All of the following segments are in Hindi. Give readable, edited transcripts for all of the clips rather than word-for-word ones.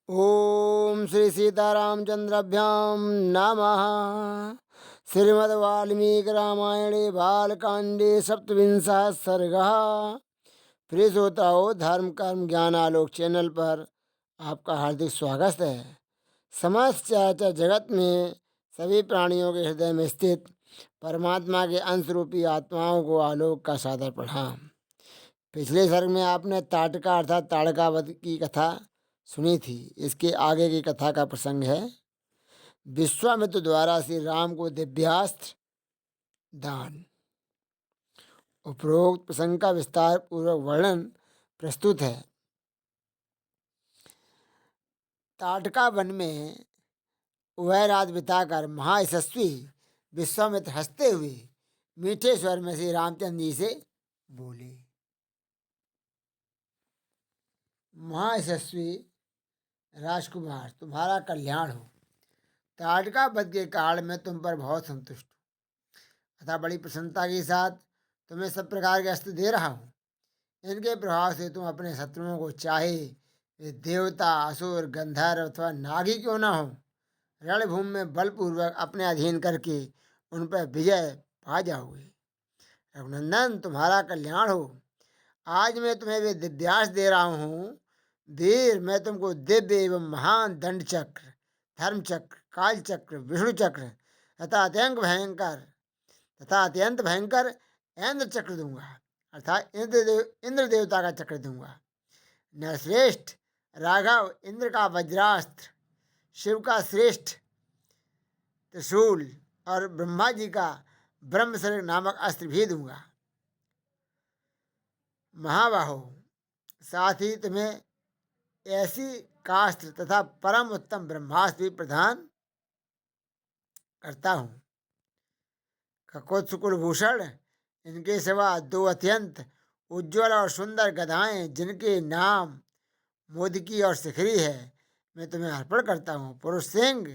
ओम श्री सीतारामचंद्राभ्याम नमः। श्रीमद् वाल्मीकि रामायणे बालकांडे सप्तविंशः सर्गः। प्रिय श्रोताओं, धर्म कर्म ज्ञान आलोक चैनल पर आपका हार्दिक स्वागत है। समस्त चराचर जगत में सभी प्राणियों के हृदय में स्थित परमात्मा के अंश रूपी आत्माओं को आलोक का सादर प्रणाम। पिछले सर्ग में आपने ताटका अर्थात ताड़का वध की कथा सुनी थी। इसके आगे की कथा का प्रसंग है विश्वामित्र द्वारा श्री राम को दिव्यास्त्र दान। उपरोक्त प्रसंग का विस्तार पूर्वक वर्णन प्रस्तुत है। ताटका वन में वह रात बिताकर महायशस्वी विश्वामित्र हंसते हुए मीठे स्वर में श्री रामचंद्र जी से बोले। महायशस्वी राजकुमार, तुम्हारा कल्याण हो। ताटका वध के काल में तुम पर बहुत संतुष्ट हूँ अतः बड़ी प्रसन्नता के साथ तुम्हें सब प्रकार के अस्त्र दे रहा हूँ। इनके प्रभाव से तुम अपने शत्रुओं को, चाहे वे देवता, असुर, गंधर्व अथवा नाग ही क्यों न हो, रणभूमि में बलपूर्वक अपने अधीन करके उन पर विजय पा जाओगे। रघुनंदन, तुम्हारा कल्याण हो। आज मैं तुम्हें वे दिव्यास्त्र दे रहा हूँ। वीर, मैं तुमको दिव्य एवं महान दंड चक्र, धर्म चक्र, काल चक्र, विष्णु चक्र तथा अत्यंत भयंकर इंद्र चक्र दूंगा, अर्थात इंद्र देवता का चक्र दूंगा। नरश्रेष्ठ राघव, इंद्र का वज्रास्त्र, शिव का श्रेष्ठ त्रिशूल और ब्रह्मा जी का ब्रह्मसर्ग नामक अस्त्र भी दूंगा। महाबाहो, साथ ही तुम्हें ऐसी कास्त्र तथा परम उत्तम ब्रह्मास्त्र भी प्रदान करता हूँ। ककोत्सुकुल भूषण, इनके सिवा दो अत्यंत उज्ज्वल और सुंदर गदाएं जिनके नाम मोदकी और शिखरी है, मैं तुम्हें अर्पण करता हूँ। पुरुष सिंह,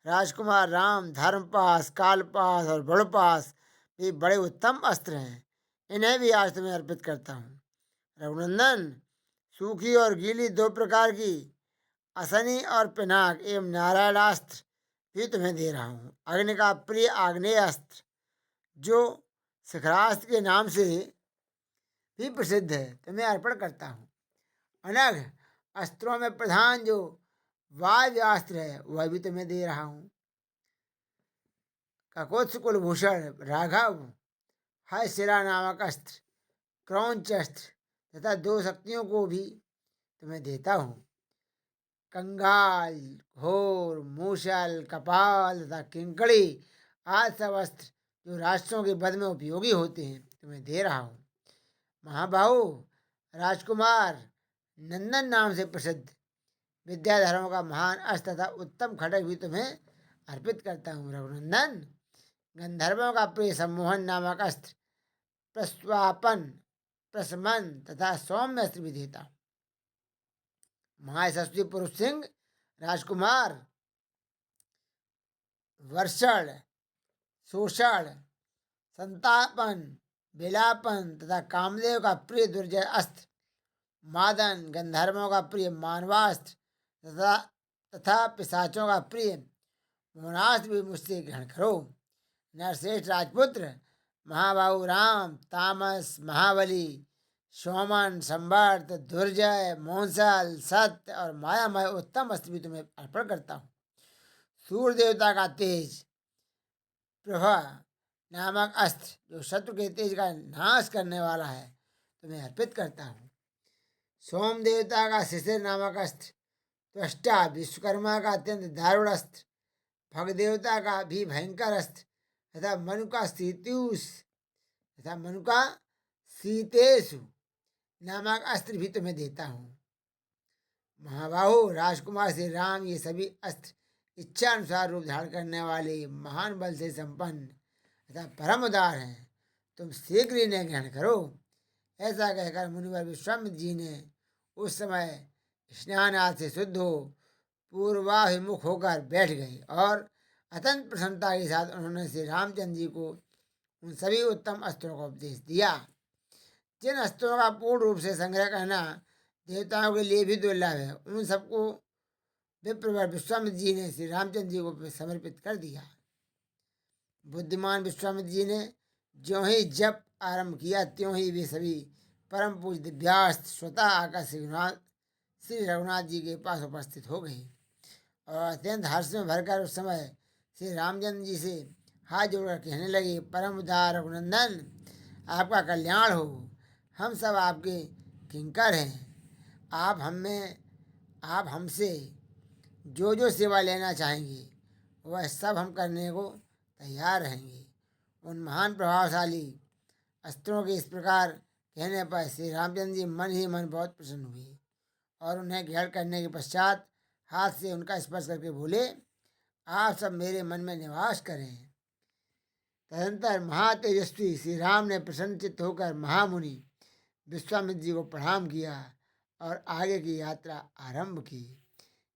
राजकुमार राम धर्मपास, कालपास और बड़पास भी बड़े उत्तम अस्त्र हैं, इन्हें भी आज तुम्हें अर्पित करता हूँ। रघुनंदन, सूखी और गीली दो प्रकार की असनी और पिनाक एवं नारायणास्त्र भी तुम्हें दे रहा हूँ। अग्नि का प्रिय आग्नेय अस्त्र, जो शिखरास्त्र के नाम से भी प्रसिद्ध है, तुम्हें अर्पण करता हूँ। अनघ अस्त्रों में प्रधान जो वायव्यास्त्र है, वह भी तुम्हें दे रहा हूँ। ककोत्सुकुल भूषण राघव, हय शिरा नामक अस्त्र, क्रौंच अस्त्र तथा दो शक्तियों को भी तुम्हें देता हूँ। कंगाल, घोर, मूसल, कपाल तथा किंकड़ी आदि सब अस्त्र जो राष्ट्रों के वध में उपयोगी होते हैं, तुम्हें दे रहा हूँ। महाबाहु, राजकुमार नंदन नाम से प्रसिद्ध विद्याधरों का महान अस्त्र तथा उत्तम खड़ग भी तुम्हें अर्पित करता हूँ। रघुनंदन, गंधर्वों का प्रिय सम्मोहन नामक अस्त्र, प्रस्वापन, प्रशमन तथा सौम्य अस्त्र भी देता हूँ। महायशस्वी पुरुष सिंह राजकुमार, वर्षण, शोषण, संतापन, विलापन तथा कामदेव का प्रिय दुर्जय अस्त्र, मादन, गंधर्वों का प्रिय मानवास्त्र तथा पिशाचों का प्रिय मोनास्त्र भी मुझसे ग्रहण करो। नरश्रेष्ठ राजपुत्र, महाबाहु राम, तामस, महाबली, सोमन, संवर्त, दुर्जय, मोहनसल, सत्य और मायामय उत्तम अस्त्र भी तुम्हें अर्पण करता हूँ। सूर्य देवता का तेज, प्रभा नामक अस्त्र, जो शत्रु के तेज का नाश करने वाला है, तुम्हें अर्पित करता हूँ। सोम देवता का शिशिर नामक अस्त्र, त्वष्टा विश्वकर्मा का अत्यंत दारुण अस्त्र, भग देवता का भी भयंकर अस्त्र तथा मनु का सीतेशु नामक अस्त्र भी तुम्हें देता हूँ। महाबाहु, राजकुमार श्री राम, ये सभी अस्त्र इच्छा अनुसार रूप धारण करने वाले महान बल से संपन्न तथा परम उदार हैं, तुम शीघ्र इन्हें ग्रहण करो। ऐसा कहकर मुनिवर विश्वामित्र जी ने उस समय स्नान आदि से शुद्ध हो पूर्वाभिमुख होकर बैठ गए और अत्यंत प्रसन्नता के साथ उन्होंने श्री रामचंद्र जी को उन सभी उत्तम अस्त्रों का उपदेश दिया। जिन अस्त्रों का पूर्ण रूप से संग्रह करना देवताओं के लिए भी दुर्लभ है, उन सबको विप्रवर विश्वामित्र जी ने श्री रामचंद्र जी को समर्पित कर दिया। बुद्धिमान विश्वामित्र जी ने ज्यों ही जप आरंभ किया त्यों ही वे सभी परम पूज्य दिव्यास्त्र स्वतः आकर श्री रघुनाथ जी के पास उपस्थित हो गए और अत्यंत हर्ष में भरकर उस समय श्री रामचंद्र जी से हाथ जोड़कर कहने लगे, परम उदार रघुनंदन, आपका कल्याण हो। हम सब आपके किंकर हैं। आप हमसे जो जो सेवा लेना चाहेंगे वह सब हम करने को तैयार रहेंगे। उन महान प्रभावशाली अस्त्रों के इस प्रकार कहने पर श्री रामचंद्र जी मन ही मन बहुत प्रसन्न हुए और उन्हें ग्रहण करने के पश्चात हाथ से उनका स्पर्श करके बोले, आप सब मेरे मन में निवास करें। तदनंतर महातेजस्वी श्री राम ने प्रसन्नचित्त होकर महामुनि विश्वामित्र जी को प्रणाम किया और आगे की यात्रा आरंभ की।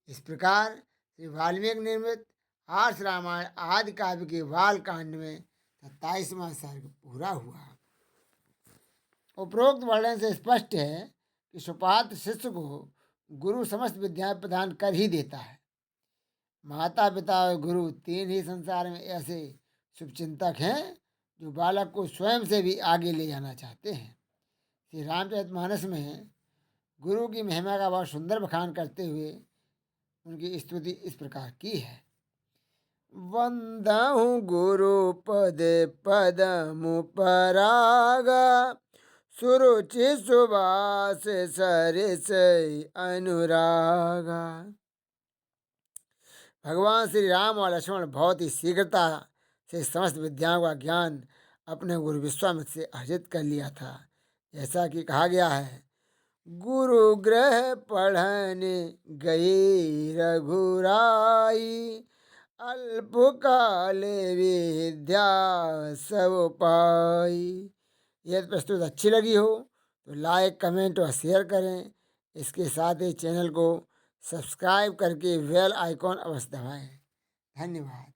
इस प्रकार श्री वाल्मीकि निर्मित आर्ष रामायण आदि काव्य के बाल कांड में 27वां सर्ग पूरा हुआ। उपरोक्त वर्णन से स्पष्ट है कि सुपात्र शिष्य को गुरु समस्त विद्याएं प्रदान कर ही देता है। माता पिता और गुरु तीन ही संसार में ऐसे शुभचिंतक हैं जो बालक को स्वयं से भी आगे ले जाना चाहते हैं। श्री रामचरितमानस में गुरु की महिमा का बहुत सुंदर बखान करते हुए उनकी स्तुति इस प्रकार की है। वंदहु गुरु पद पदमु परागा, सुरुचि सुबास सरिस अनुरागा। भगवान श्री राम और लक्ष्मण बहुत ही शीघ्रता से समस्त विद्याओं का ज्ञान अपने गुरु विश्वामित्र से अर्जित कर लिया था। जैसा कि कहा गया है, गुरु ग्रह पढ़न गई रघुराई, अल्पकाल विद्या सब पाई। यदि प्रस्तुत अच्छी लगी हो तो लाइक, कमेंट और शेयर करें। इसके साथ ही चैनल को सब्सक्राइब करके बेल आइकॉन अवश्य दबाएं। धन्यवाद।